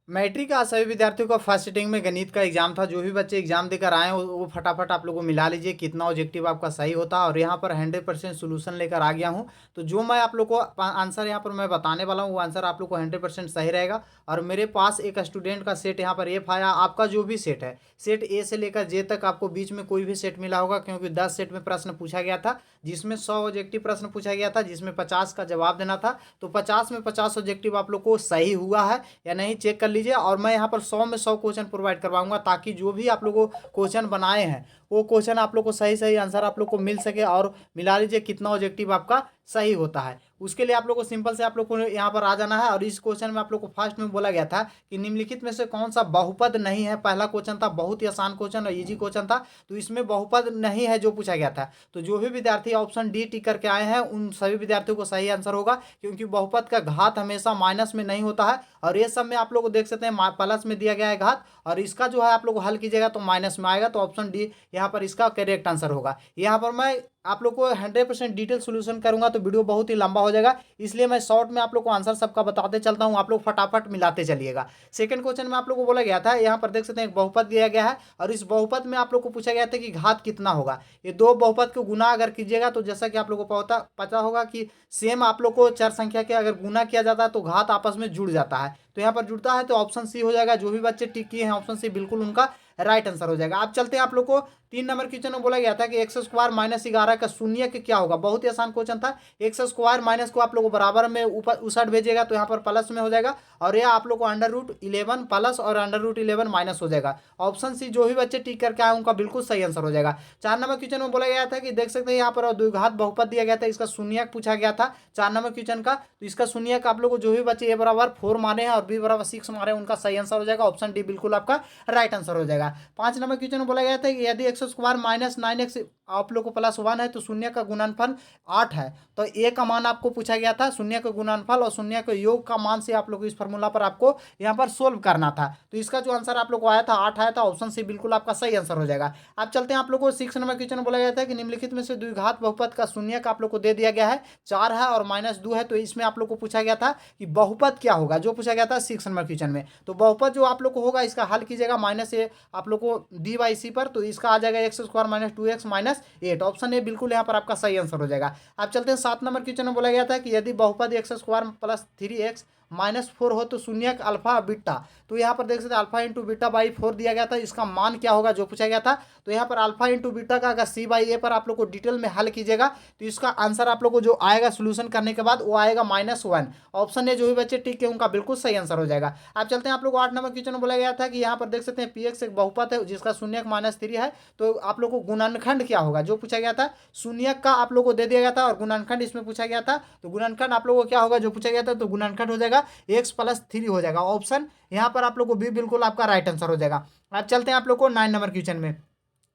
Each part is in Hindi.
मैट्रिक का सभी विद्यार्थियों का फर्स्ट सिटिंग में गणित का एग्जाम था। जो भी बच्चे एग्जाम देकर आए हैं वो फटाफट आप लोगों को मिला लीजिए कितना ऑब्जेक्टिव आपका सही होता है। और यहाँ पर 100% सोल्यूशन लेकर आ गया हूँ। तो जो मैं आप लोग को आंसर यहाँ पर मैं बताने वाला हूँ वो आंसर आप लोग को 100% सही रहेगा। और मेरे पास एक स्टूडेंट का सेट यहाँ पर एफ आया। आपका जो भी सेट है, सेट ए से लेकर जे तक आपको बीच में कोई भी सेट मिला होगा, क्योंकि 10 सेट में प्रश्न पूछा गया था, जिसमें 100 ऑब्जेक्टिव प्रश्न पूछा गया था, जिसमें 50 का जवाब देना था। तो 50 में 50 ऑब्जेक्टिव आप लोग को सही हुआ है या नहीं चेक कर लीजिए। और मैं यहाँ पर 100 में 100 क्वेश्चन प्रोवाइड करवाऊंगा, ताकि जो भी आप लोगों को क्वेश्चन बनाए हैं वो क्वेश्चन आप लोग को सही सही आंसर आप लोग को मिल सके। और मिला लीजिए कितना ऑब्जेक्टिव आपका सही होता है। उसके लिए आप लोग को सिंपल से आप लोग को यहाँ पर आ जाना है। और इस क्वेश्चन में आप लोग को फर्स्ट में बोला गया था कि निम्नलिखित में से कौन सा बहुपद नहीं है। पहला क्वेश्चन था, बहुत ही आसान क्वेश्चन और इजी क्वेश्चन था। तो इसमें बहुपद नहीं है जो पूछा गया था। तो जो भी विद्यार्थी ऑप्शन डी टिक करके आए हैं उन सभी विद्यार्थियों को सही आंसर होगा, क्योंकि बहुपद का घात हमेशा माइनस में नहीं होता है। और ये सब में आप लोग को देख सकते हैं प्लस में दिया गया है घात, और इसका जो है आप लोग को हल कीजिएगा तो माइनस में आएगा। तो ऑप्शन डी यहाँ पर इसका करेक्ट आंसर होगा। यहाँ पर मैं आप लोग को 100% डिटेल सोल्यूशन करूंगा तो वीडियो बहुत ही लंबा हो जाएगा, इसलिए मैं शॉर्ट में आप लोग को आंसर सबका बताते चलता हूं। आप लोग फटाफट मिलाते चलिएगा। सेकंड क्वेश्चन में आप लोग को बोला गया था, यहाँ पर देख सकते हैं एक बहुपद दिया गया है, और इस बहुपद में आप लोग को पूछा गया था कि घात कितना होगा। ये दो बहुपद को गुना अगर कीजिएगा तो जैसा कि आप लोग को पता होगा कि सेम आप लोग को चार संख्या के अगर गुना किया जाता है तो घात आपस में जुड़ जाता है। तो यहाँ पर जुड़ता है तो ऑप्शन सी हो जाएगा। जो भी बच्चे टिक किए हैं ऑप्शन सी बिल्कुल उनका राइट आंसर हो जाएगा। आप चलते हैं आप लोग को 3 नंबर क्वेश्चन में बोला गया था कि एक्स स्क्वायर माइनस 11 का शून्य क्या होगा। बहुत ही आसान क्वेश्चन था। एक्स स्क्वायर माइनस को आप लोग को बराबर में ऊपर उसाट भेजिएगा तो यहाँ पर प्लस में हो जाएगा, और यह आप लोग को √11 प्लस और √11 माइनस हो जाएगा। ऑप्शन सी जो भी बच्चे टिक करके आए उनका बिल्कुल सही आंसर हो जाएगा। 4 नंबर क्वेश्चन में बोला गया था कि देख सकते हैं यहाँ पर द्विघात बहुपद दिया गया था, इसका शून्य पूछा गया था 4 नंबर क्वेश्चन का। तो इसका शून्य आप लोग को जो भी बच्चे ए बराबर 4 मारे हैं और बी बराबर 6 मारे हैं उनका सही आंसर हो जाएगा। ऑप्शन डी बिल्कुल आपका राइट आंसर हो जाएगा। 5 नंबर क्वेश्चन में बोला गया था कि यदि एक्स स्क्वायर माइनस 9x आप लोग को +1 है तो शून्य का गुणनफल 8 है। तो ए का मान आपको पूछा गया था, शून्य का गुणनफल और शून्य के योग का मान से आप लोग इस फॉर्मूला पर आपको यहाँ पर सोल्व करना था। तो इसका जो आंसर आप लोग को आया था 8 आया था। ऑप्शन सी बिल्कुल आपका सही आंसर हो जाएगा। अब चलते हैं आप लोग को 6 नंबर क्वेश्चन बोला गया था कि निम्नलिखित में से द्विघात बहुपद का शून्य का आप लोग को दे दिया गया है, 4 है और -2 है। तो इसमें आप लोग को पूछा गया था कि बहुपद क्या होगा, जो पूछा गया था 6 नंबर क्वेश्चन में। तो बहुपद जो आप लोग को होगा इसका हल कीजिएगा माइनस ए आप लोग को डी/सी पर, तो इसका आ जाएगा x square minus 2x minus 8। Option A बिल्कुल यहाँ पर आपका सही आंसर हो जाएगा। अब चलते हैं 7 नंबर क्वेश्चन में बोला गया था कि यदि बहुपद एक्स स्क्वायर प्लस 3x -4 हो तो शून्य अल्फा बीटा। तो यहाँ पर देख सकते हैं अल्फा इंटू बीटा बाई 4 दिया गया था, इसका मान क्या होगा जो पूछा गया था। तो यहाँ पर अल्फा इंटू बीटा का अगर c/a पर आप लोग को डिटेल में हल कीजिएगा तो इसका आंसर आप लोग को जो आएगा सोल्यूशन करने के बाद वो आएगा -1। ऑप्शन ए जो भी बच्चे टिक के उनका बिल्कुल सही आंसर हो जाएगा। अब चलते हैं आप लोग को 8 नंबर क्वेश्चन में बोला गया था कि यहाँ पर देख सकते हैं px एक बहुपद है जिसका शून्य -3 है। तो आप लोग को गुणनखंड क्या होगा जो पूछा गया था। शून्य का आप लोग को दे दिया गया था और गुणनखंड इसमें पूछा गया था। तो गुणनखंड आप लोग को क्या होगा जो पूछा गया था, तो गुणनखंड हो जाएगा x + 3 हो जाएगा। ऑप्शन यहाँ पर आप लोग को बी बिल्कुल आपका राइट आंसर हो जाएगा। अब चलते हैं आप लोग को 9 नंबर क्वेश्चन में।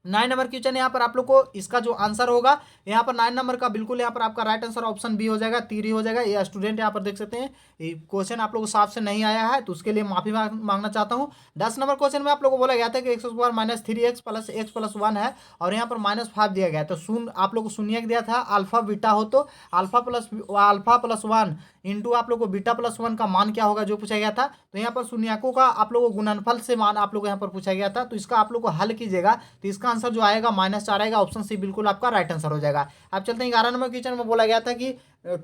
9 नंबर क्वेश्चन यहाँ पर आप लोग को इसका जो आंसर होगा यहाँ पर 9 नंबर का बिल्कुल यहाँ पर आपका राइट आंसर ऑप्शन बी हो जाएगा, 3 हो जाएगा। ये स्टूडेंट यहाँ पर देख सकते हैं ये क्वेश्चन आप लोग को साफ से नहीं आया है तो उसके लिए माफी मांगना चाहता हूँ। 10 नंबर क्वेश्चन में आप लोग को बोला गया था कि x square minus 3x plus x plus 1 है और यहाँ पर -5 दिया गया है। तो शून्य आप लोग को शून्य दिया था अल्फा बीटा हो तो अल्फा+1 इंटू आप लोग को बीटा+1 का मान क्या होगा जो पूछा गया था। तो यहाँ पर शून्यकों का आप लोग को गुणनफल से मान आप लोग को यहाँ पर पूछा गया था। तो इसका आप लोग को हल कीजिएगा तो इसका आंसर जो आएगा -4 आएगा। ऑप्शन सी बिल्कुल आपका राइट आंसर हो जाएगा। अब चलते हैं 11 नंबर क्वेश्चन में बोला गया था कि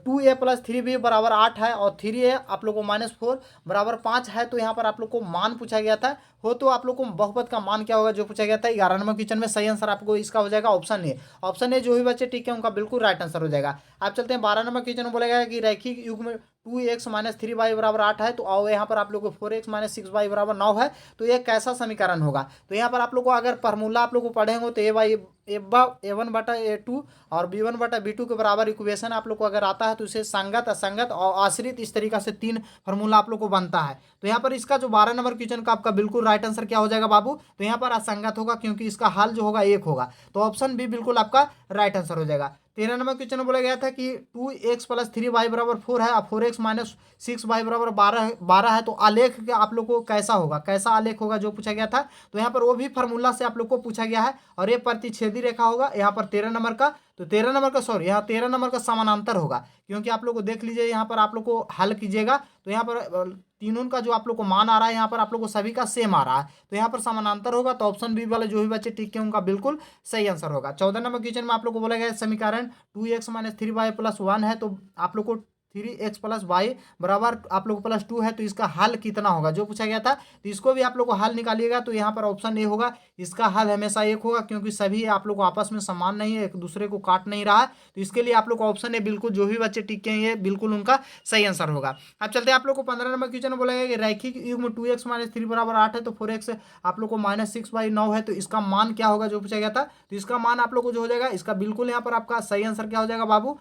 2a + 3b बराबर 8 है और 3a आप लोग को -4 बराबर 5 है। तो यहाँ पर आप लोग को मान पूछा गया था हो तो आप लोग को बहुपद का मान क्या होगा जो पूछा गया था। 11 नंबर क्वेश्चन में सही आंसर आपको इसका हो जाएगा ऑप्शन ए। ऑप्शन ए जो भी बच्चे ठीक है उनका बिल्कुल राइट आंसर हो जाएगा। आप चलते हैं 12 नंबर क्वेश्चन में बोला गया कि रैखिक युग में 2x - 3y बराबर 8 है। तो आओ यहाँ पर आप लोग को 4x - 6y बराबर 9 है। तो ये कैसा समीकरण होगा। तो यहाँ पर आप लोग को अगर फार्मूला आप लोग को पढ़ेंगे तो a/a1/a2 और b1/b2 के बराबर इक्वेशन आप लोग को अगर आता है तो इसे संगत असंगत और आश्रित इस तरीका से 3 फार्मूला आप लोग को बनता है। तो यहाँ पर इसका जो 12 नंबर क्वेश्चन का आपका बिल्कुल राइट आंसर क्या हो जाएगा बाबू। तो यहाँ पर असंगत होगा क्योंकि इसका हल जो होगा 1 होगा। तो ऑप्शन बी बिल्कुल आपका राइट आंसर हो जाएगा। 13 नंबर क्वेश्चन में बोला गया था कि 2x + 3y बराबर 4 है और 4x - 6y बराबर 12 है। तो आलेख का आप लोग को कैसा होगा, कैसा आलेख होगा जो पूछा गया था। तो यहाँ पर वो भी फार्मूला से आप लोग को पूछा गया है और ये प्रतिच्छेदी रेखा होगा यहाँ पर 13 नंबर का। तो 13 नंबर का, सॉरी, यहाँ 13 नंबर का समानांतर होगा, क्योंकि आप लोग को देख लीजिए यहाँ पर आप लोग को हल कीजिएगा तो यहाँ पर तीनों का जो आप लोग को मान आ रहा है यहाँ पर आप लोग को सभी का सेम आ रहा है, तो यहाँ पर समानांतर होगा। तो ऑप्शन बी वाले जो भी बच्चे टिक के उनका बिल्कुल सही आंसर होगा। 14 नंबर क्वेश्चन में आप लोग को बोला गया समीकरण 2x-3y+1 है, तो आप लोग को 3x+y बराबर आप लोग को +2 है, तो इसका हल कितना होगा जो पूछा गया था। तो इसको भी आप लोग को हल निकालिएगा, तो यहाँ पर ऑप्शन ए होगा, इसका हल हमेशा एक होगा, क्योंकि सभी आप लोग को आपस में समान नहीं है, एक दूसरे को काट नहीं रहा है। तो इसके लिए आप लोग को ऑप्शन ए बिल्कुल जो भी बच्चे टिक के हैं ये बिल्कुल उनका सही आंसर होगा। अब चलते हैं आप लोग को 15 नंबर क्वेश्चन में बोला गया कि रैखिक युग्म 2x-3 बराबर 8 है, तो 4x आप लोग को -6/9 है, तो इसका मान क्या होगा जो पूछा गया था। तो इसका मान आप लोग को जो हो जाएगा, इसका बिल्कुल यहाँ पर आपका सही आंसर क्या हो जाएगा बाबू,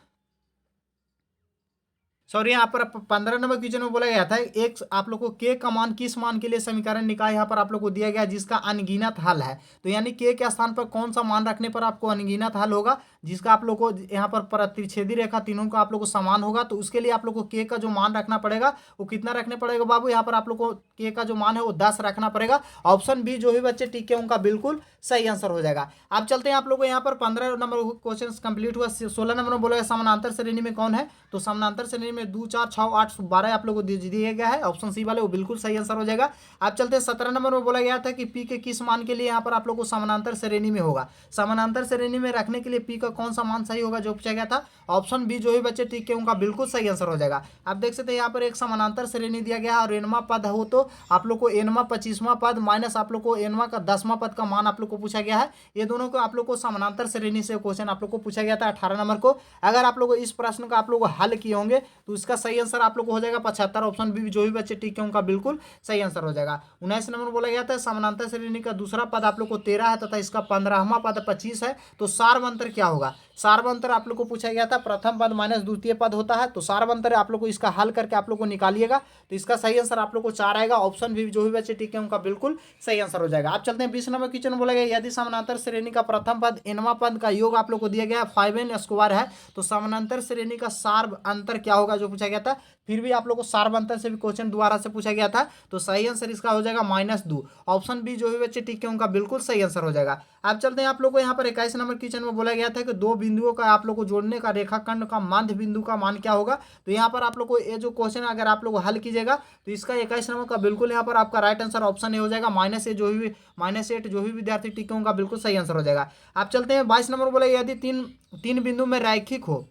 सॉरी, यहाँ पर 15 नंबर क्वेश्चन में बोला गया था एक आप लोग को के का मान किस मान के लिए समीकरण निकाय यहाँ पर आप लोग को दिया गया जिसका अनगिनत हल है। तो यानी के स्थान पर कौन सा मान रखने पर आपको अनगिनत हल होगा, जिसका आप लोग को यहाँ पर प्रतिच्छेदी रेखा तीनों का आप लोग को समान होगा। तो उसके लिए आप लोग को के का जो मान रखना पड़ेगा वो कितना रखने पड़ेगा बाबू, यहाँ पर आप लोग को के का जो मान है वो 10 रखना पड़ेगा। ऑप्शन बी जो भी बच्चे टिके उनका बिल्कुल सही आंसर हो जाएगा। अब चलते हैं आप लोग को यहाँ पर 15 नंबर क्वेश्चन कंप्लीट हुआ। 16 नंबर में बोला गया समानांतर श्रेणी में कौन है, तो समानांतर श्रेणी में 2, 4, 6, 8, 12 आप लोग को दिया गया है। ऑप्शन सी वाले वो बिल्कुल सही आंसर हो जाएगा। अब चलते हैं 17 नंबर में बोला गया था कि पी के किस मान के लिए यहाँ पर आप लोग को समानांतर श्रेणी में होगा। समानांतर श्रेणी में रखने के लिए पी का कौन सा मान सही होगा जो पूछा गया था। ऑप्शन बी जो भी बच्चे टिक के उनका बिल्कुल सही आंसर हो जाएगा। आप देख सकते हैं यहाँ पर एक समानांतर श्रेणी दिया गया है और एनवा पद हो तो आप लोग को एनवा 25वां पद माइनस आप लोग को एनवा का 10वां पद का मान आप लोग को पूछा गया है। ये दोनों को आप लोग को समानांतर श्रेणी से क्वेश्चन आप लोग को पूछा गया था 18 नंबर को। अगर आप लोग इस प्रश्न का आप लोग हल किए होंगे तो इसका सही आंसर आप लोग को हो जाएगा 75। ऑप्शन बी जो भी बच्चे टिक है उनका बिल्कुल सही आंसर हो जाएगा। 19 नंबर बोला गया था समानांतर श्रेणी का दूसरा पद आप लोग को 13 है तथा इसका 15वां पद 25 है, तो सार्वंतर क्या होगा। सार्वंतर आप लोग को पूछा गया था प्रथम पद माइनस द्वितीय पद होता है, तो सार्वंतर आप लोग को इसका हल करके आप लोग को निकालिएगा, तो इसका सही आंसर आप लोग को 4 आएगा। ऑप्शन बी जो भी बच्चे टिक है उनका बिल्कुल सही आंसर हो जाएगा। आप चलते हैं 20 नंबर क्वेश्चन बोला गया यदि समानांतर श्रेणी का प्रथम पद एनवा पद का योग आप लोग को दिया गया 5n² है, तो समानांतर श्रेणी का सार्व अंतर क्या होगा जो पूछा गया था। फिर भी आप लोग को सार्वंतर से भी क्वेश्चन दोबारा से पूछा गया था, तो सही आंसर इसका हो जाएगा -2। ऑप्शन बी जो भी बच्चे टिक है उनका बिल्कुल सही आंसर हो जाएगा। अब चलते हैं आप लोग को यहाँ पर 21 नंबर क्वेश्चन में बोला गया था कि दो बिंदुओं का आप लोग को जोड़ने का रेखाखंड का मध्य बिंदु का मान क्या होगा। तो यहाँ पर आप लोग को ये जो क्वेश्चन अगर आप लोग हल कीजिएगा तो इसका 21 नंबर का बिल्कुल यहाँ पर आपका राइट आंसर ऑप्शन ए हो जाएगा। -8 जो भी विद्यार्थी टिके उनका बिल्कुल सही आंसर हो जाएगा। आप चलते हैं 22 नंबर बोले यदि तीन बिंदु में रैखिक हो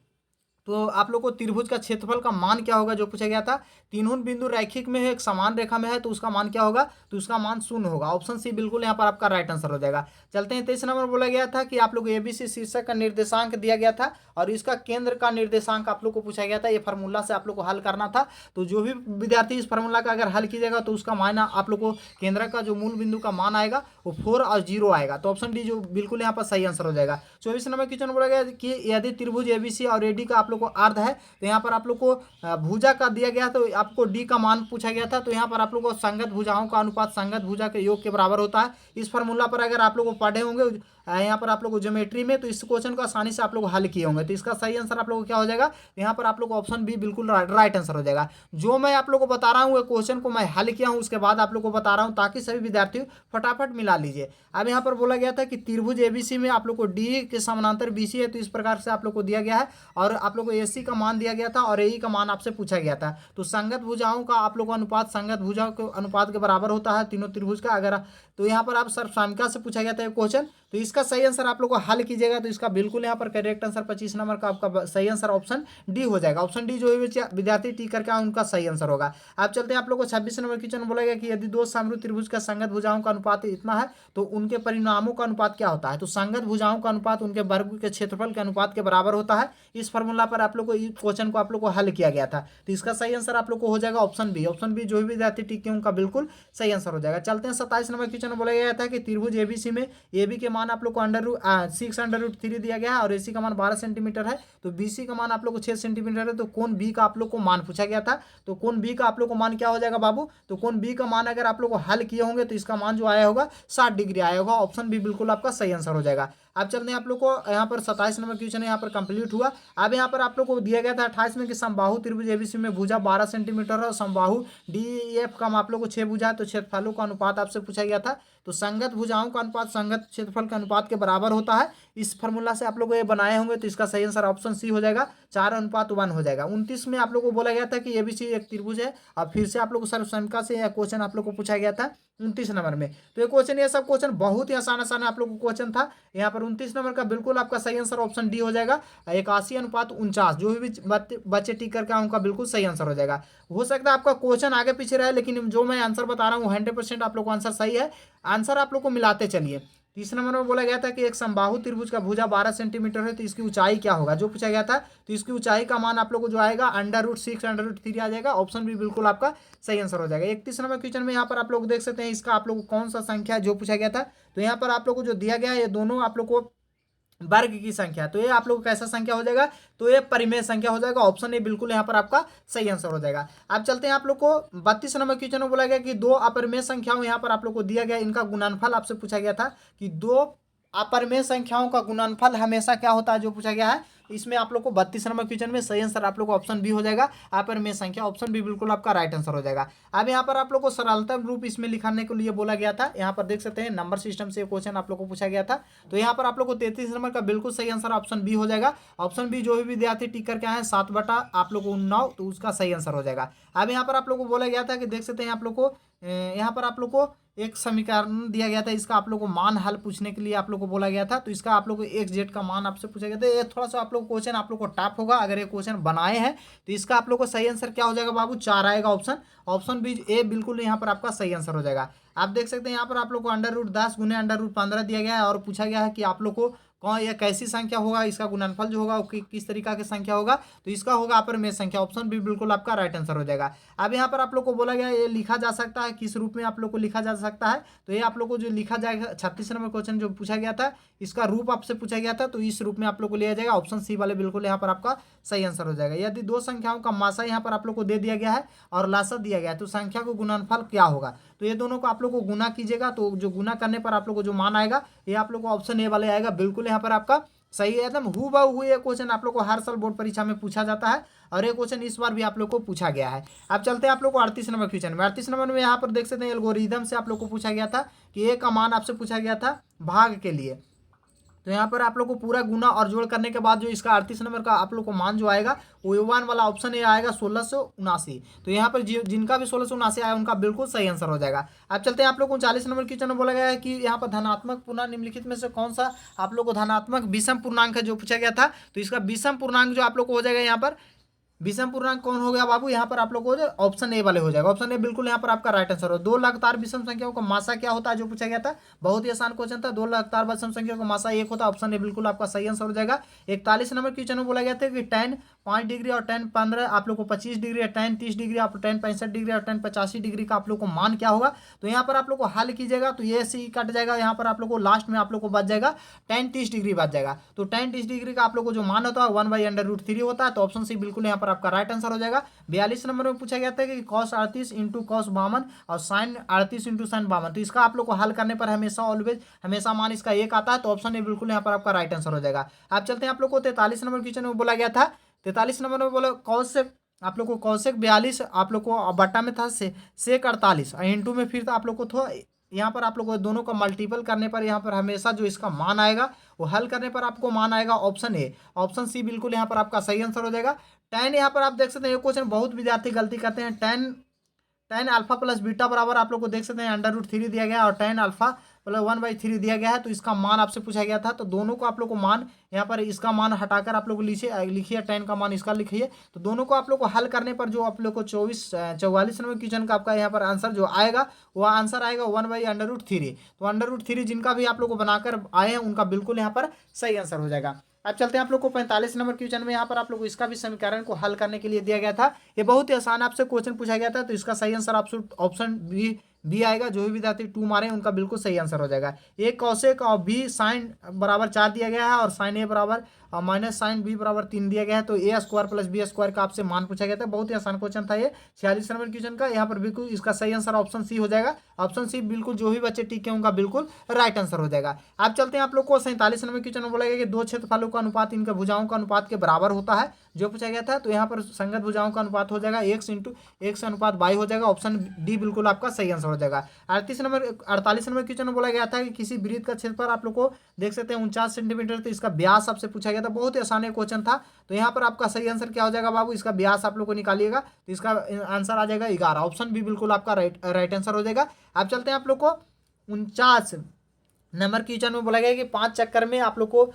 तो आप लोग को त्रिभुज का क्षेत्रफल का मान क्या होगा जो पूछा गया था। तीनों बिंदु रैखिक में है, एक समान रेखा में है, तो उसका मान क्या होगा, तो उसका मान 0 होगा। ऑप्शन सी बिल्कुल यहाँ पर आपका राइट आंसर हो जाएगा। चलते हैं 23 नंबर बोला गया था कि आप लोग एबीसी शीर्षक का निर्देशांक दिया गया था और इसका केंद्र का निर्देशांक आप लोग को पूछा गया था। ये फार्मूला से आप लोग को हल करना था, तो जो भी विद्यार्थी इस फार्मूला का अगर हल कीजिएगा तो उसका मान आप लोग को केंद्र का जो मूल बिंदु का मान आएगा वो 4 और 0 आएगा। तो ऑप्शन डी जो बिल्कुल यहाँ पर सही आंसर हो जाएगा। 24 नंबर क्वेश्चन बोला गया कि यदि त्रिभुज एबीसी और एडी का आप लोग को अर्ध है, तो यहाँ पर आप लोग को भुजा का दिया गया तो आपको डी का मान पूछा गया था। तो यहाँ पर आप लोग को संगत भुजाओं का अनुपात संगत भुजा के योग के बराबर होता है। इस फार्मूला पर अगर आप लोग को पढ़े होंगे यहाँ पर आप लोग को ज्योमेट्री में, तो इस क्वेश्चन को आसानी से आप लोग हल किए होंगे। तो इसका सही आंसर आप लोग को क्या हो जाएगा, यहाँ पर आप लोग को ऑप्शन बी बिल्कुल राइट आंसर हो जाएगा। जो मैं आप लोग को बता रहा हूँ क्वेश्चन को मैं हल किया हूँ उसके बाद आप लोग को बता रहा हूँ ताकि सभी विद्यार्थी फटाफट मिला लीजिए। अब यहाँ पर बोला गया था कि त्रिभुज एबीसी में आप लोग को डी के समानांतर बीसी है, तो इस प्रकार से आप लोग को दिया गया है और आप लोग को एसी का मान दिया गया था और एई का मान आपसे पूछा गया था। तो संगत भुजाओं का आप लोग को अनुपात संगत भुजाओं के अनुपात के बराबर होता है तीनों त्रिभुज का। अगर तो यहाँ पर आप सर्वसामिका से पूछा गया था क्वेश्चन, तो इसका सही आंसर आप लोग को हल कीजिएगा तो इसका बिल्कुल यहाँ पर करेक्ट आंसर 25 नंबर का आपका सही आंसर ऑप्शन डी हो जाएगा। ऑप्शन डी जो विद्यार्थी टी करके उनका सही आंसर होगा। आप चलते हैं आप लोग को 26 नंबर क्वेश्चन बोलेगा कि यदि दो समरूप त्रिभुज का संगत भुजाओं का अनुपात इतना है तो उनके परिणामों का अनुपात क्या होता है। तो संगत भुजाओं का अनुपात उनके वर्ग के क्षेत्रफल के अनुपात के बराबर होता है। इस फार्मूला पर आप लोग को इस क्वेश्चन को आप लोग को हल किया गया था, तो इसका सही आंसर आप लोग को हो जाएगा ऑप्शन बी। ऑप्शन बी जो भी विद्यार्थी टी के उनका बिल्कुल सही आंसर हो जाएगा। चलते हैं 27 नंबर क्वेश्चन बोला गया था कि त्रिभुज एबीसी में एबी के मान आप लोग को √6 दिया गया है और एसी का मान 12 सेंटीमीटर है, तो बीसी का मान आप लोग को 6 सेंटीमीटर है। तो कोण बी का आप लोग को मान पूछा गया था, तो कोण बी का आप लोग को मान क्या हो जाएगा बाबू। तो कोण बी का मान अगर आप लोग को हल किए होंगे तो इसका मान जो आया होगा 60 डिग्री आया होगा। ऑप्शन बी बिल्कुल आपका सही आंसर हो जाएगा। अब चलते हैं आप लोग को यहाँ पर 27 नंबर क्वेश्चन यहाँ पर कंप्लीट हुआ। अब यहाँ पर आप लोग को दिया गया था 28 में कि समबाहु त्रिभुज एबीसी में भुजा 12 सेंटीमीटर है और समबाहु डीएफ का आप लोग को 6 भुजा है, तो क्षेत्रफलों का अनुपात आपसे पूछा गया था। तो संगत भुजाओं का अनुपात संगत क्षेत्रफल के अनुपात के बराबर होता है। इस फार्मूला से आप लोग ये बनाए होंगे, तो इसका सही आंसर ऑप्शन सी हो जाएगा, 4:1 हो जाएगा। 29 में आप लोग को बोला गया था कि एबीसी एक त्रिभुज है। अब फिर से आप लोग को सर्वसंख्या से यह क्वेश्चन आप लोग को पूछा गया था 29 नंबर में। तो ये क्वेश्चन, ये सब क्वेश्चन बहुत ही आसान आसान आप लोग को क्वेश्चन था। यहाँ पर 29 नंबर का बिल्कुल आपका सही आंसर ऑप्शन डी हो जाएगा, 81:49। जो भी बच्चे टिक करके आए उनका बिल्कुल सही आंसर हो जाएगा। हो सकता है आपका क्वेश्चन आगे पीछे रहे, लेकिन जो मैं आंसर बता रहा हूँ 100% आप लोग को आंसर सही है। आंसर आप लोग को मिलाते चलिए। 30 नंबर में बोला गया था कि एक समबाहु त्रिभुज का भुजा 12 सेंटीमीटर है, तो इसकी ऊंचाई क्या होगा, जो पूछा गया था। तो इसकी ऊंचाई का मान आप लोग को जो आएगा √6 √3 आ जाएगा। ऑप्शन भी बिल्कुल आपका सही आंसर हो जाएगा। 31 नंबर क्वेश्चन में यहाँ पर आप लोग देख सकते हैं, इसका आप लोग को कौन सा संख्या है जो पूछा गया था। तो यहाँ पर आप लोग को जो दिया गया है, ये दोनों आप लोग को वर्ग की संख्या, तो ये आप लोग को कैसा संख्या हो जाएगा, तो ये परिमेय संख्या हो जाएगा। ऑप्शन ए बिल्कुल यहाँ पर आपका सही आंसर हो जाएगा। अब चलते हैं आप लोग को 32 नंबर क्वेश्चन में बोला गया कि दो अपरिमेय संख्याओं यहाँ पर आप लोग को दिया गया, इनका गुणनफल आपसे पूछा गया था कि दो अपरिमेय संख्याओं का गुणनफल हमेशा क्या होता है, जो पूछा गया है। इसमें आप लोग को 32 नंबर क्वेश्चन में सही आंसर आप लोग को ऑप्शन बी हो जाएगा, अपरिमेय संख्या। ऑप्शन बी बिल्कुल आपका राइट आंसर हो जाएगा। अब यहाँ पर आप लोग को सरलता रूप इसमें लिखाने के लिए बोला गया था। यहाँ पर देख सकते हैं नंबर सिस्टम से क्वेश्चन आप लोग को पूछा गया था। तो यहाँ पर आप लोग को 33 नंबर का बिल्कुल सही आंसर ऑप्शन बी हो जाएगा। ऑप्शन बी जो भी विद्यार्थी टिक करके आए 7/, आप लोग को 9, तो उसका सही आंसर हो जाएगा। अब यहाँ पर आप लोग को बोला गया था कि देख सकते हैं आप लोग को यहाँ पर आप लोग को एक समीकरण दिया गया था, इसका आप लोग को मान हल पूछने के लिए आप लोग को बोला गया था। तो इसका आप लोग को XZ का मान आपसे पूछा गया था। ये थोड़ा सा आप लोग क्वेश्चन आप लोग को टफ होगा, अगर ये क्वेश्चन बनाए हैं तो इसका आप लोग को सही आंसर क्या हो जाएगा बाबू, 4 आएगा ऑप्शन। ऑप्शन बी ए बिल्कुल यहाँ पर आपका सही आंसर हो जाएगा। आप देख सकते हैं यहाँ पर आप लोग को √10 × √15 दिया गया है, और पूछा गया है कि आप लोग को कौन यह कैसी संख्या होगा, इसका गुणनफल जो होगा वो किस तरीका की संख्या होगा। तो इसका होगा अपरिमेय संख्या। ऑप्शन बी बिल्कुल आपका राइट आंसर हो जाएगा। अब यहाँ पर आप लोग को बोला गया ये लिखा जा सकता है, किस रूप में आप लोग को लिखा जा सकता है। तो ये आप लोग को जो लिखा जाएगा 36 नंबर क्वेश्चन जो पूछा गया था, इसका रूप आपसे पूछा गया था, तो इस रूप में आप लोग को लिया जाएगा। ऑप्शन सी वाले बिल्कुल यहाँ पर आपका सही आंसर हो जाएगा। यदि दो संख्याओं का मासा यहाँ पर आप लोग को दे दिया गया है और लासा दिया गया है, तो संख्या को गुणनफल क्या होगा। तो ये दोनों को आप लोग को गुना कीजिएगा, तो जो गुना करने पर आप लोग को जो मान आएगा, ये आप लोग को ऑप्शन ए वाले आएगा। बिल्कुल यहाँ पर आपका सही है, एकदम हूबहू ये क्वेश्चन आप लोग को हर साल बोर्ड परीक्षा में पूछा जाता है, और ये क्वेश्चन इस बार भी आप लोग को पूछा गया है। अब चलते हैं आप लोग को 38 नंबर क्वेश्चन में। 38 नंबर में यहाँ पर देख सकते हैं एल्गोरिदम से आप लोग को पूछा गया था कि ए का मान आपसे पूछा गया था भाग के लिए। तो यहाँ पर आप लोग को पूरा गुना और जोड़ करने के बाद जो इसका 38 नंबर का आप लोग को मान जो आएगा, वो वन वाला ऑप्शन ये आएगा 1679। तो यहाँ पर जिनका भी 1679 आया उनका बिल्कुल सही आंसर हो जाएगा। अब चलते हैं आप लोग को 39 नंबर क्वेश्चन में बोला गया है कि यहाँ पर धनात्मक पूर्णांक निम्नलिखित में से कौन सा आप लोग को धनात्मक विषम पूर्णांक है, जो पूछा गया था। तो इसका विषम पूर्णांक जो आप लोग को हो जाएगा, यहाँ पर विषम पूर्णांक कौन हो गया बाबू, यहाँ पर आप लोग को ऑप्शन ए वाले हो जाएगा। ऑप्शन ए बिल्कुल यहाँ पर आपका राइट आंसर हो। दो लगातार विषम संख्याओं का मासा क्या होता है, जो पूछा गया था, बहुत ही आसान क्वेश्चन था। दो लगातार विषम संख्याओं का मासा 1 होता है। ऑप्शन ए बिल्कुल आपका सही आंसर हो जाएगा। 41 नंबर क्वेश्चन में बोला गया था कि tan 5 डिग्री और tan 15 आप लोग को 25 डिग्री है, tan 30 डिग्री आप tan 65 डिग्री और tan 85 डिग्री का आप लोग को मान क्या होगा। तो यहाँ पर आप लोग को हल कीजिएगा, तो ये सी कट जाएगा। यहाँ पर आप लोग को लास्ट में आप लोग को बच जाएगा tan 30 डिग्री बच जाएगा। तो tan 30 डिग्री का आप लोग को जो मान होता है 1/√3 होता है। तो ऑप्शन सी बिल्कुल यहाँ पर आपका राइट आंसर हो जाएगा। 42 नंबर में पूछा गया था कि cos 38 × cos 52 और sin 38 × sin 52। तो इसका आप लोग को हल करने पर हमेशा मान इसका 1 आता है। तो ऑप्शन ए बिल्कुल यहाँ पर आपका राइट आंसर हो जाएगा। आप चलते हैं आप लोग को 43 नंबर क्वेश्चन में बोला गया था। 43 नंबर में बोला कौशिक आप लोग को कौशिक 42 आप लोग को बट्टा में था सेक 48 इंटू में फिर था आप लोग को था। यहाँ पर आप लोग को दोनों का मल्टीपल करने पर यहाँ पर हमेशा जो इसका मान आएगा वो हल करने पर आपको मान आएगा ऑप्शन ए। ऑप्शन सी बिल्कुल यहाँ पर आपका सही आंसर हो जाएगा। tan यहाँ पर आप देख सकते हैं, ये क्वेश्चन बहुत विद्यार्थी गलती करते हैं। tan अल्फा प्लस बीटा बराबर आप लोग को देख सकते हैं √3 दिया गया है, और tan अल्फा प्लस 1/3 दिया गया है। तो इसका मान आपसे पूछा गया था। तो दोनों को आप लोग को मान यहाँ पर इसका मान हटाकर आप लोग लिखिए, tan का मान इसका लिखिए। तो दोनों को आप लोग को हल करने पर जो आप लोग को 44 नंबर क्वेश्चन का आपका यहाँ पर आंसर जो आएगा, वो आंसर आएगा 1/√3। तो √3 जिनका भी आप लोग को बनाकर आए हैं उनका बिल्कुल यहाँ पर सही आंसर हो जाएगा। अब चलते हैं आप लोग को 45 नंबर क्वेश्चन में। यहाँ पर आप लोग को इसका भी समीकरण को हल करने के लिए दिया गया था। ये बहुत ही आसान आपसे क्वेश्चन पूछा गया था। तो इसका सही आंसर आप ऑप्शन बी आएगा। जो भी विद्यार्थी 2 मारे उनका बिल्कुल सही आंसर हो जाएगा। ए कौशिक और बी साइन बराबर 4 दिया गया है, और साइन ए बराबर और माइनस साइन बी बराबर 3 दिया गया है। तो ए स्क्वायर प्लस बी स्क्वायर का आपसे मान पूछा गया था। बहुत ही आसान क्वेश्चन था ये 46 नंबर क्वेश्चन का। यहाँ पर बिल्कुल इसका सही आंसर ऑप्शन सी हो जाएगा। ऑप्शन सी बिल्कुल जो भी बच्चे टिक के उनका बिल्कुल राइट आंसर हो जाएगा। अब चलते हैं आप लोग को 47 नंबर क्वेश्चन में बोला गया कि दो क्षेत्रफलों का अनुपात इनका भुजाओं का अनुपात के बराबर होता है, जो पूछा गया था। तो यहाँ पर संगत भुजाओं का अनुपात हो जाएगा x अनुपात y हो जाएगा। ऑप्शन डी बिल्कुल आपका सही आंसर हो जाएगा। 48 नंबर क्वेश्चन में बोला गया था कि किसी वृत्त का क्षेत्रफल आप लोग को देख सकते हैं 49 सेंटीमीटर, तो इसका व्यास आपसे पूछा गया था। बहुत ही आसान क्वेश्चन था। तो यहाँ पर आपका सही आंसर क्या हो जाएगा बाबू, इसका व्यास आप लोग को निकालिएगा तो इसका आंसर आ जाएगा 11। ऑप्शन बी बिल्कुल आपका राइट आंसर हो जाएगा। अब चलते हैं आप लोग को 49 नंबर क्वेश्चन में बोला गया कि 5 चक्कर में आप लोग को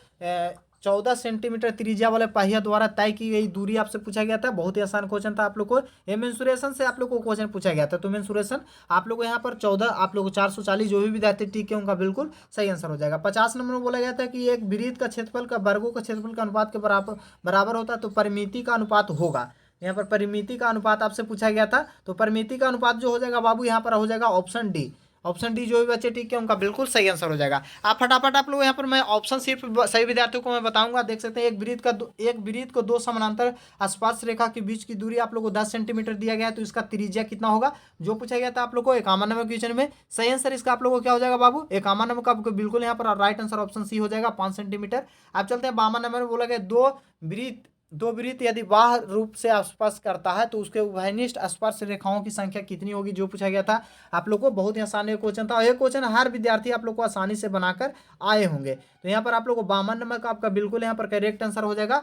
14 सेंटीमीटर त्रिज्या वाले पहिया द्वारा तय की गई दूरी आपसे पूछा गया था। बहुत ही आसान क्वेश्चन था। आप लोग को ये मेंसुरेशन से आप लोग को क्वेश्चन पूछा गया था। तो मेंसुरेशन आप लोग को यहाँ पर 14 आप लोग को 440 जो भी विद्यार्थी टिक है उनका बिल्कुल सही आंसर हो जाएगा। 50 नंबर में बोला गया था कि एक वृत्त का क्षेत्रफल का वर्गों का क्षेत्रफल का अनुपात के बराबर होता है, तो परिमिति का अनुपात होगा। यहाँ पर परिमिति का अनुपात आपसे पूछा गया था। तो परिमिति का अनुपात जो हो जाएगा बाबू यहाँ पर हो जाएगा ऑप्शन डी। ऑप्शन डी जो भी बच्चे ठीक है उनका बिल्कुल सही आंसर हो जाएगा। आप फटाफट आप लोग यहाँ पर मैं ऑप्शन सिर्फ सही विद्यार्थियों को मैं बताऊंगा। देख सकते हैं एक वृत्त को दो समानांतर स्पर्श रेखा के बीच की दूरी आप लोग को 10 सेंटीमीटर दिया गया है। तो इसका त्रिज्या कितना होगा जो पूछा गया था आप लोग को 51 नंबर क्वेश्चन में। सही आंसर इसका आप लोग को क्या हो जाएगा बाबू, 51 नंबर का आपको बिल्कुल यहाँ पर राइट आंसर ऑप्शन सी हो जाएगा 5 सेंटीमीटर। आप चलते हैं 52 नंबर में बोला गया दो वृत्त यदि बाह्य रूप से स्पर्श करता है तो उसके उभयनिष्ठ स्पर्श रेखाओं की संख्या कितनी होगी, जो पूछा गया था आप लोग को। बहुत ही आसान क्वेश्चन था और ये क्वेश्चन हर विद्यार्थी आप लोग को आसानी से बनाकर आए होंगे। तो यहाँ पर आप लोग को 52 नंबर का आपका बिल्कुल यहाँ पर करेक्ट आंसर हो जाएगा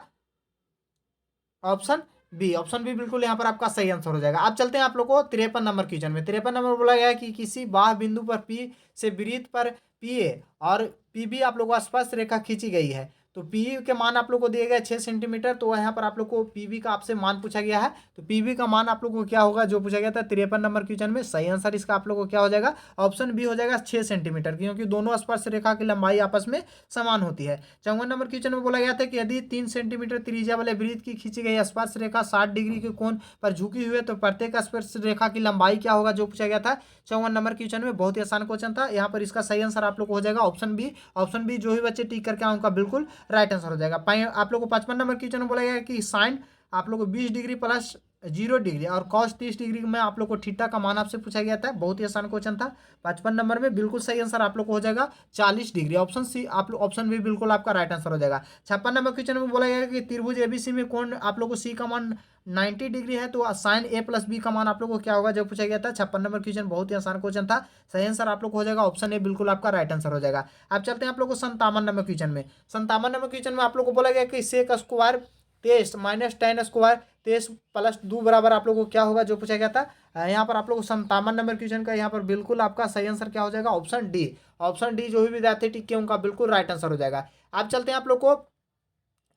ऑप्शन बी। ऑप्शन बी बिल्कुल यहाँ पर आपका सही आंसर हो जाएगा। अब चलते हैं आप लोग को 53 नंबर क्वेश्चन में। 53 नंबर बोला गया है कि किसी बाह्य बिंदु पर पी से वृत्त पर पी ए और पी बी आप लोग को स्पर्श रेखा खींची गई है। तो पी के मान आप लोग को दिए गए 6 सेंटीमीटर। तो यहाँ पर आप लोग को पीबी का आपसे मान पूछा गया है। तो पीबी का मान आप लोग को क्या होगा जो पूछा गया था 53 नंबर क्वेश्चन में। सही आंसर इसका आप लोग को क्या हो जाएगा, ऑप्शन बी हो जाएगा 6 सेंटीमीटर, क्योंकि दोनों स्पर्श रेखा की लंबाई आपस में समान होती है। 54 नंबर क्वेश्चन में बोला गया था कि यदि 3 सेंटीमीटर त्रिज्या वाले वृत्त की खींची गई स्पर्श रेखा 60 डिग्री के कोण पर झुकी हुई है तो प्रत्येक स्पर्श रेखा की लंबाई क्या होगा, जो पूछा गया था 54 नंबर क्वेश्चन में। बहुत ही आसान क्वेश्चन था। यहाँ पर इसका सही आंसर आप लोग को हो जाएगा ऑप्शन बी। ऑप्शन बी जो भी बच्चे टिक करके आए उनका बिल्कुल राइट आंसर हो जाएगा। आप लोग को 55 नंबर क्वेश्चन में बोला गया कि साइन आप लोग को 20 डिग्री प्लस 0 डिग्री और कॉस 30 डिग्री में आप लोग को थीटा का मान आपसे पूछा गया था। बहुत ही आसान क्वेश्चन था। 55 नंबर में बिल्कुल सही आंसर आप लोग को हो जाएगा 40 डिग्री। ऑप्शन सी आप लोग ऑप्शन बी बिल्कुल आपका राइट आंसर हो जाएगा। 56 नंबर क्वेश्चन में बोला गया कि त्रिभुज एबीसी में कोण आप लोग को सी का मान 90 डिग्री है, तो साइन ए प्लस बी का मान आप लोग को क्या होगा जो पूछा गया था। 56 नंबर क्वेश्चन बहुत ही आसान क्वेश्चन था। सही आंसर आप लोग को हो जाएगा ऑप्शन ए बिल्कुल आपका राइट आंसर हो जाएगा। अब चलते हैं आप लोग को 57 नंबर क्वेश्चन में। 57 नंबर क्वेश्चन में आप लोग को बोला गया कि sec square 23 minus ten square 23 plus 2 बराबर आप लोग को क्या होगा जो पूछा गया था। यहाँ पर आप लोग को 57 नंबर क्वेश्चन का यहाँ पर बिल्कुल आपका सही आंसर क्या हो जाएगा, ऑप्शन डी। ऑप्शन डी जो भी विद्यार्थी टिक के उनका बिल्कुल राइट आंसर हो जाएगा। अब चलते हैं आप लोग को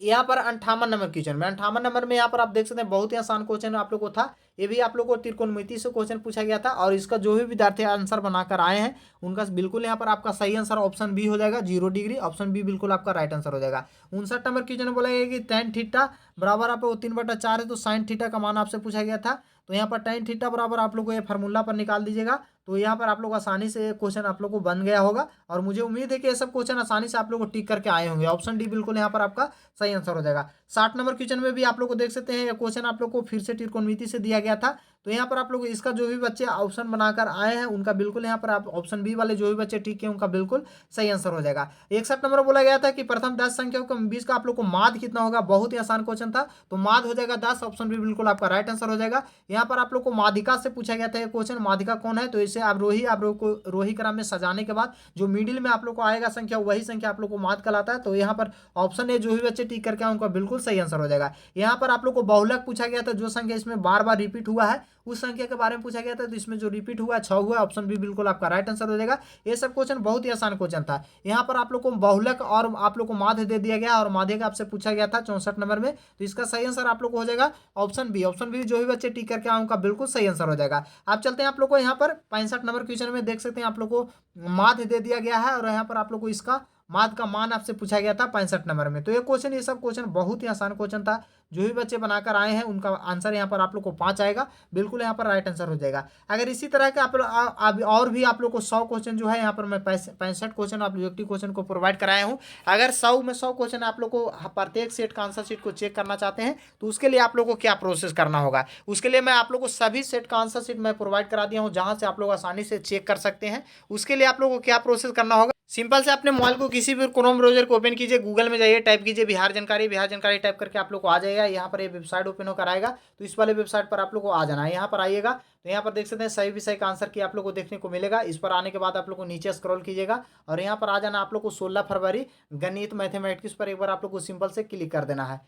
यहाँ पर 58 नंबर क्वेश्चन में। 58 नंबर में यहाँ पर आप देख सकते हैं बहुत ही आसान क्वेश्चन आप लोग को था। ये भी आप लोग को त्रिकोणमिति से क्वेश्चन पूछा गया था और इसका जो भी विद्यार्थी आंसर बनाकर आए हैं उनका बिल्कुल यहाँ पर आपका सही आंसर ऑप्शन बी हो जाएगा 0 डिग्री। ऑप्शन बी बिल्कुल आपका राइट आंसर हो जाएगा। 59 नंबर क्वेश्चन में बोला गया कि tan थीटा बराबर आप 3/4 है, तो साइन थीटा का मान आपसे पूछा गया था। तो यहाँ पर tan थीटा बराबर आप लोग को ये फार्मूला पर निकाल दीजिएगा। तो यहाँ पर आप लोग आसानी से क्वेश्चन आप लोग को बन गया होगा और मुझे उम्मीद है कि ये सब क्वेश्चन आसानी से आप लोग को टिक करके आए होंगे। ऑप्शन डी बिल्कुल यहाँ पर आपका सही आंसर हो जाएगा। 60 नंबर क्वेश्चन में भी आप लोग को देख सकते हैं ये क्वेश्चन आप लोग को फिर से त्रिकोणमिति से दिया गया था। तो यहाँ पर आप लोग इसका जो भी बच्चे ऑप्शन बनाकर आए हैं उनका बिल्कुल यहाँ पर आप ऑप्शन बी वाले जो भी बच्चे टिक है उनका बिल्कुल सही आंसर हो जाएगा। 61 नंबर बोला गया था कि प्रथम 10 संख्याओं के बीच का आप लोग को माध्य कितना होगा। बहुत ही आसान क्वेश्चन था। तो माध्य हो जाएगा 10। ऑप्शन बी बिल्कुल आपका राइट आंसर हो जाएगा। यहाँ पर आप लोग को माध्यिका से पूछा गया था ये क्वेश्चन, माध्यिका कौन है। तो इसे आप रोही क्रम में सजाने के बाद जो मिडिल में आप लोग को आएगा संख्या वही संख्या आप लोग को माध्य कहलाता है। तो यहाँ पर ऑप्शन ए जो भी बच्चे टिक करके आए उनका बिल्कुल सही आंसर हो जाएगा। यहाँ पर आप लोग को बहुलक पूछा गया था, जो संख्या इसमें बार बार रिपीट हुआ है उस संख्या के बारे में पूछा गया था। तो इसमें जो रिपीट हुआ है 6 हुआ है। ऑप्शन बी बिल्कुल आपका राइट आंसर हो जाएगा। ये सब क्वेश्चन बहुत ही आसान क्वेश्चन था। यहाँ पर आप लोग को बहुलक और आप लोग को माध्य दे दिया गया और माध्य का आपसे पूछा गया था 64 नंबर में। तो इसका सही आंसर आप लोग को हो जाएगा ऑप्शन बी। ऑप्शन बी जो भी बच्चे टिक करके आए उनका बिल्कुल सही आंसर हो जाएगा। आप चलते हैं आप लोग को यहाँ पर 65 नंबर क्वेश्चन में देख सकते हैं आप लोग को माध्य दे दिया गया है और यहाँ पर आप लोग को इसका माध्य का मान आपसे पूछा गया था 65 नंबर में। तो ये सब क्वेश्चन बहुत ही आसान क्वेश्चन था। जो भी बच्चे बनाकर आए हैं उनका आंसर यहाँ पर आप लोग को 5 आएगा, बिल्कुल यहाँ पर राइट आंसर हो जाएगा। अगर इसी तरह के और भी आप लोग को 100 क्वेश्चन जो है यहाँ पर मैं 65 क्वेश्चन ऑब्जेक्टिव क्वेश्चन को प्रोवाइड कराया हूँ। अगर 100 में 100 क्वेश्चन आप लोग को प्रत्येक सेट का आंसर शीट को चेक करना चाहते हैं तो उसके लिए आप लोग को क्या प्रोसेस करना होगा, उसके लिए मैं आप लोग को सभी सेट का आंसर शीट मैं प्रोवाइड करा दिया हूँ, जहाँ से आप लोग आसानी से चेक कर सकते हैं। उसके लिए आप लोग को क्या प्रोसेस करना होगा, सिंपल से अपने मोबाइल को किसी भी क्रोम ब्राउजर को ओपन कीजिए, गूगल में जाइए, टाइप कीजिए बिहार जानकारी टाइप करके आप लोग को आ जाएगा। यहाँ पर ये वेबसाइट ओपन होकर आएगा, तो इस वाले वेबसाइट पर आप लोग को आ जाना है। यहाँ पर आइएगा तो यहाँ पर देख सकते हैं सही विषय का आंसर की आप लोग को देखने को मिलेगा। इस पर आने के बाद आप लोग को नीचे स्क्रॉल कीजिएगा और यहाँ पर आ जाना आप लोग को 16 फरवरी गणित मैथमेटिक्स पर एक बार आप लोग को सिंपल से क्लिक कर देना है।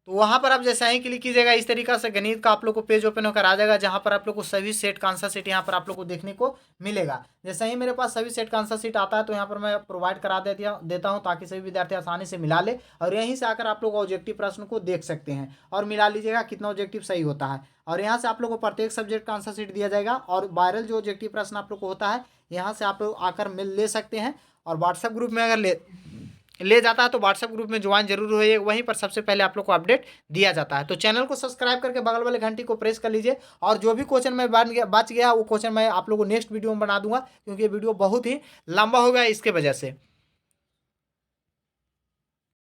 तो वहाँ पर आप जैसे ही क्लिक कीजिएगा इस तरीका से गणित का आप लोग को पेज ओपन होकर आ जाएगा, जहाँ पर आप लोग को सभी सेट का आंसर सीट यहाँ पर आप लोग को देखने को मिलेगा। जैसे ही मेरे पास सभी सेट का आंसर सीट आता है तो यहाँ पर मैं प्रोवाइड करा देता हूँ ताकि सभी विद्यार्थी आसानी से मिला ले और यहीं से आकर आप लोग ऑब्जेक्टिव प्रश्न को देख सकते हैं और मिला लीजिएगा कितना ऑब्जेक्टिव सही होता है। और यहाँ से आप लोग को प्रत्येक सब्जेक्ट का आंसर सीट दिया जाएगा और वायरल जो ऑब्जेक्टिव प्रश्न आप लोग को होता है यहाँ से आप लोग आकर मिल ले सकते हैं। और व्हाट्सएप ग्रुप में अगर ले जाता है तो व्हाट्सएप ग्रुप में ज्वाइन जरूर होइए, वहीं पर सबसे पहले आप लोग को अपडेट दिया जाता है। तो चैनल को सब्सक्राइब करके बगल वाले घंटी को प्रेस कर लीजिए और जो भी क्वेश्चन मैं बच गया वो क्वेश्चन मैं आप लोग को नेक्स्ट वीडियो में बना दूंगा, क्योंकि ये वीडियो बहुत ही लंबा हो गया इसके वजह से।